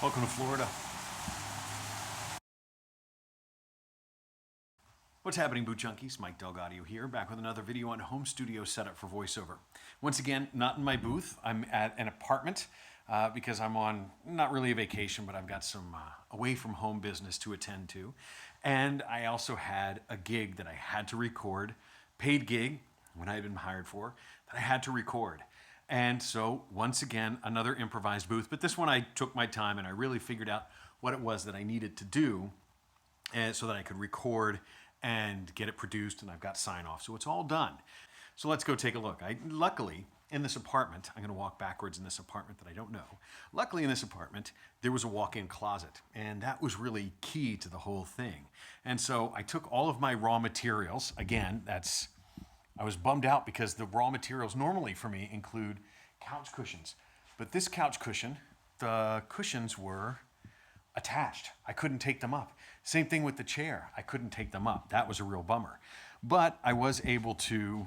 Welcome to Florida. What's happening, Boot Junkies? Mike Delgadio here, back with another video on home studio setup for voiceover. Once again, not in my booth. I'm at an apartment because I'm on not really a vacation, but I've got some away from home business to attend to. And I also had a gig that I had to record, paid gig, when I had been hired for, that I had to record. And so, once again, another improvised booth. But this one I took my time and I really figured out what it was that I needed to do so that I could record and get it produced, and I've got sign off. So it's all done. So let's go take a look. Luckily, in this apartment, I'm going to walk backwards in this apartment that I don't know. Luckily, in this apartment, there was a walk-in closet, and that was really key to the whole thing. And so I took all of my raw materials. Again, I was bummed out because the raw materials normally for me include couch cushions. But this couch cushion, the cushions were attached. I couldn't take them up. Same thing with the chair. I couldn't take them up. That was a real bummer. But I was able to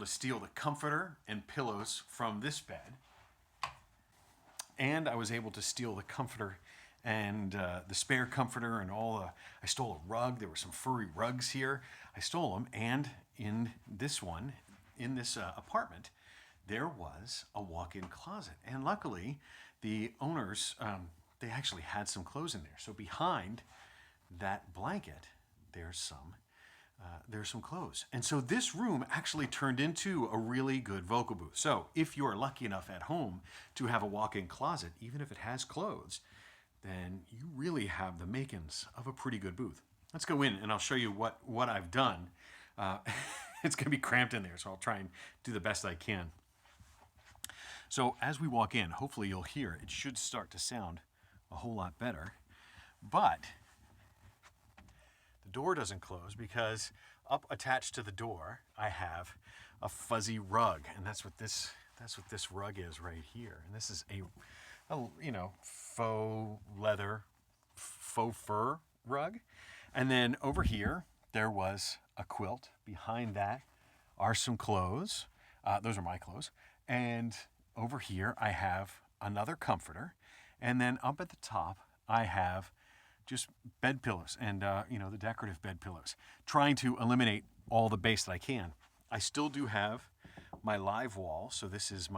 steal the comforter and pillows from this bed. And I was able to steal the comforter and the spare comforter and I stole a rug. There were some furry rugs here. I stole them, and in this apartment, there was a walk-in closet. And luckily, the owners, they actually had some clothes in there. So behind that blanket, there's some clothes. And so this room actually turned into a really good vocal booth. So if you're lucky enough at home to have a walk-in closet, even if it has clothes, then you really have the makings of a pretty good booth. Let's go in and I'll show you what I've done. It's going to be cramped in there, so I'll try and do the best I can. So as we walk in, hopefully you'll hear it should start to sound a whole lot better. But the door doesn't close because up attached to the door I have a fuzzy rug, and that's what this rug is right here. And this is a faux leather, faux fur rug. And then over here there was a quilt. Behind that are some clothes. Those are my clothes. And over here I have another comforter. And then up at the top I have just bed pillows and the decorative bed pillows, trying to eliminate all the base that I can. I still do have my live wall, so this is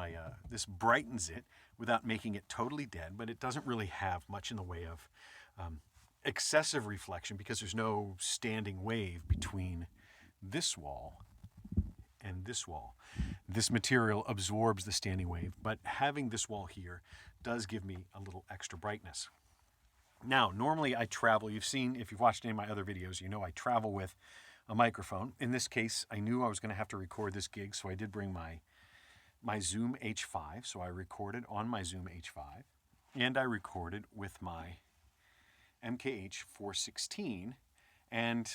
this brightens it without making it totally dead, but it doesn't really have much in the way of excessive reflection because there's no standing wave between this wall and this wall. This material absorbs the standing wave, but having this wall here does give me a little extra brightness. Now, normally I travel. You've seen, if you've watched any of my other videos, you know I travel with a microphone. In this case, I knew I was going to have to record this gig, so I did bring my Zoom H5. So I recorded on my Zoom H5, and I recorded with my MKH 416, and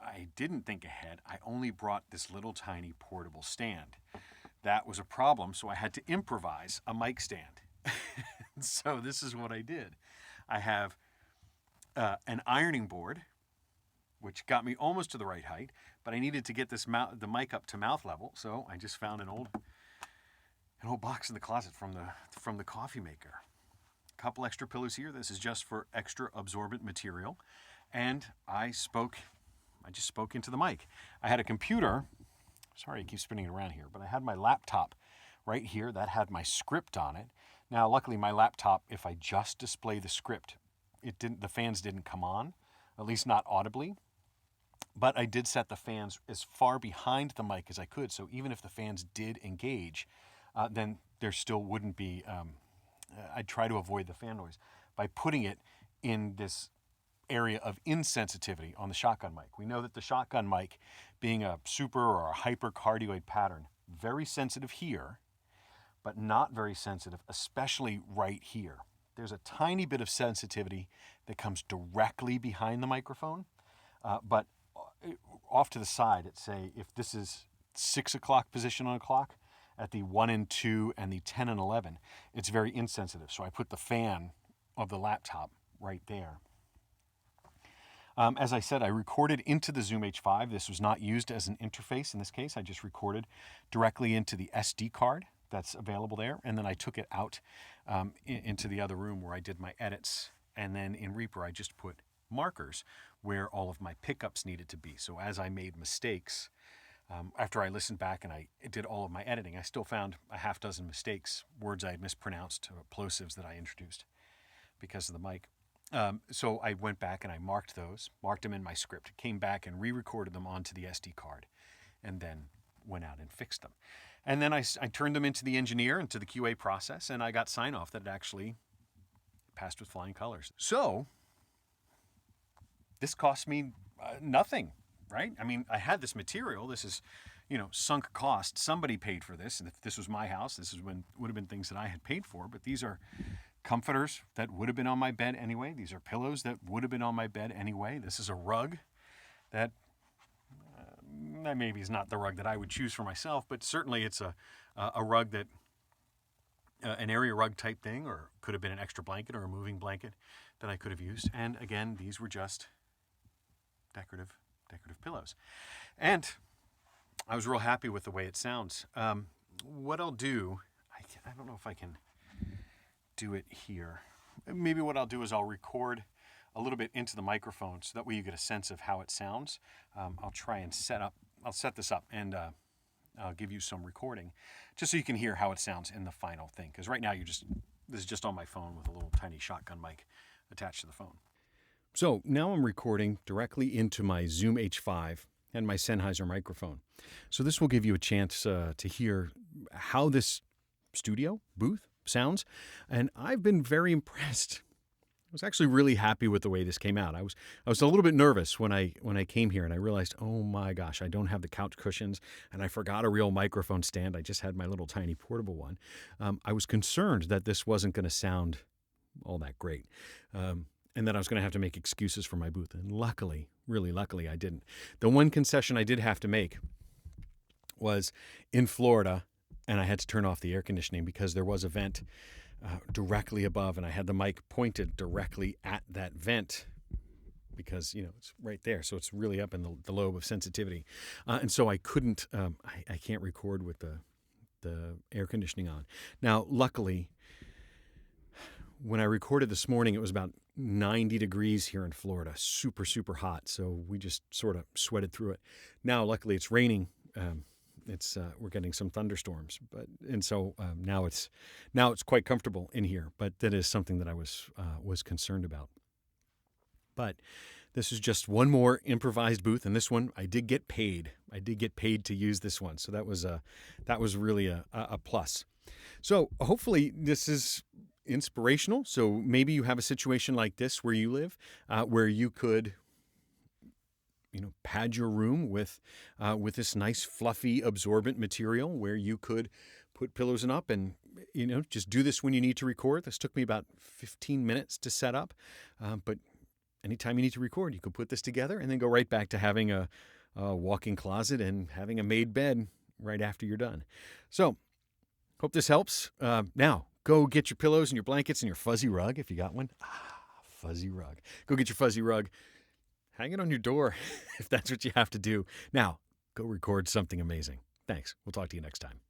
I didn't think ahead. I only brought this little tiny portable stand. That was a problem, so I had to improvise a mic stand. So this is what I did. I have an ironing board, which got me almost to the right height, but I needed to get the mic up to mouth level, so I just found an old box in the closet from the coffee maker. A couple extra pillows here. This is just for extra absorbent material, and I just spoke into the mic. I had a computer. Sorry, I keep spinning it around here, but I had my laptop right here that had my script on it. Now, luckily, my laptop, if I just display the script, the fans didn't come on, at least not audibly. But I did set the fans as far behind the mic as I could, so even if the fans did engage, then there still wouldn't be. I'd try to avoid the fan noise by putting it in this area of insensitivity on the shotgun mic. We know that the shotgun mic, being a super or a hypercardioid pattern, very sensitive here, but not very sensitive, especially right here. There's a tiny bit of sensitivity that comes directly behind the microphone, but off to the side, at say, if this is 6 o'clock position on a clock, at the 1 and 2 and the 10 and 11, it's very insensitive. So I put the fan of the laptop right there. As I said, I recorded into the Zoom H5. This was not used as an interface in this case. I just recorded directly into the SD card that's available there. And then I took it out into the other room where I did my edits. And then in Reaper, I just put markers where all of my pickups needed to be. So as I made mistakes, after I listened back and I did all of my editing, I still found a half dozen mistakes, words I had mispronounced, plosives that I introduced because of the mic. So I went back and I marked them in my script, came back and re-recorded them onto the SD card, and then went out and fixed them. And then I turned them into the engineer, into the QA process, and I got sign-off that it actually passed with flying colors. So this cost me nothing, right? I mean, I had this material. This is, sunk cost. Somebody paid for this. And if this was my house, would have been things that I had paid for. But these are comforters that would have been on my bed anyway. These are pillows that would have been on my bed anyway. This is a rug that maybe is not the rug that I would choose for myself, but certainly it's a rug that, an area rug type thing, or could have been an extra blanket or a moving blanket that I could have used. And again, these were just decorative pillows. And I was real happy with the way it sounds. What I'll do, I don't know if I can do it here. Maybe what I'll do is I'll record a little bit into the microphone so that way you get a sense of how it sounds. I'll try and I'll set this up and I'll give you some recording just so you can hear how it sounds in the final thing. Because right now this is just on my phone with a little tiny shotgun mic attached to the phone. So now I'm recording directly into my Zoom H5 and my Sennheiser microphone. So this will give you a chance to hear how this studio booth sounds. And I've been very impressed. I was actually really happy with the way this came out. I was a little bit nervous when I came here and I realized, oh my gosh, I don't have the couch cushions and I forgot a real microphone stand. I just had my little tiny portable one. I was concerned that this wasn't going to sound all that great. And that I was going to have to make excuses for my booth. And luckily, really luckily, I didn't. The one concession I did have to make was in Florida, and I had to turn off the air conditioning because there was a vent directly above, and I had the mic pointed directly at that vent because, it's right there. So it's really up in the lobe of sensitivity. And so I couldn't, I can't record with the air conditioning on. Now, luckily, when I recorded this morning, it was about 90 degrees here in Florida, super, super hot. So we just sort of sweated through it. Now, luckily, it's raining. We're getting some thunderstorms, so now it's quite comfortable in here. But that is something that I was concerned about. But this is just one more improvised booth, and this one I did get paid. I did get paid to use this one, so that was really a plus. So hopefully this is inspirational. So maybe you have a situation like this where you live, where you could, pad your room with this nice fluffy absorbent material, where you could put pillows up and, just do this when you need to record. This took me about 15 minutes to set up, but anytime you need to record, you can put this together and then go right back to having a walk-in closet and having a made bed right after you're done. So hope this helps. Now, go get your pillows and your blankets and your fuzzy rug if you got one. Fuzzy rug. Go get your fuzzy rug. Hang it on your door if that's what you have to do. Now, go record something amazing. Thanks. We'll talk to you next time.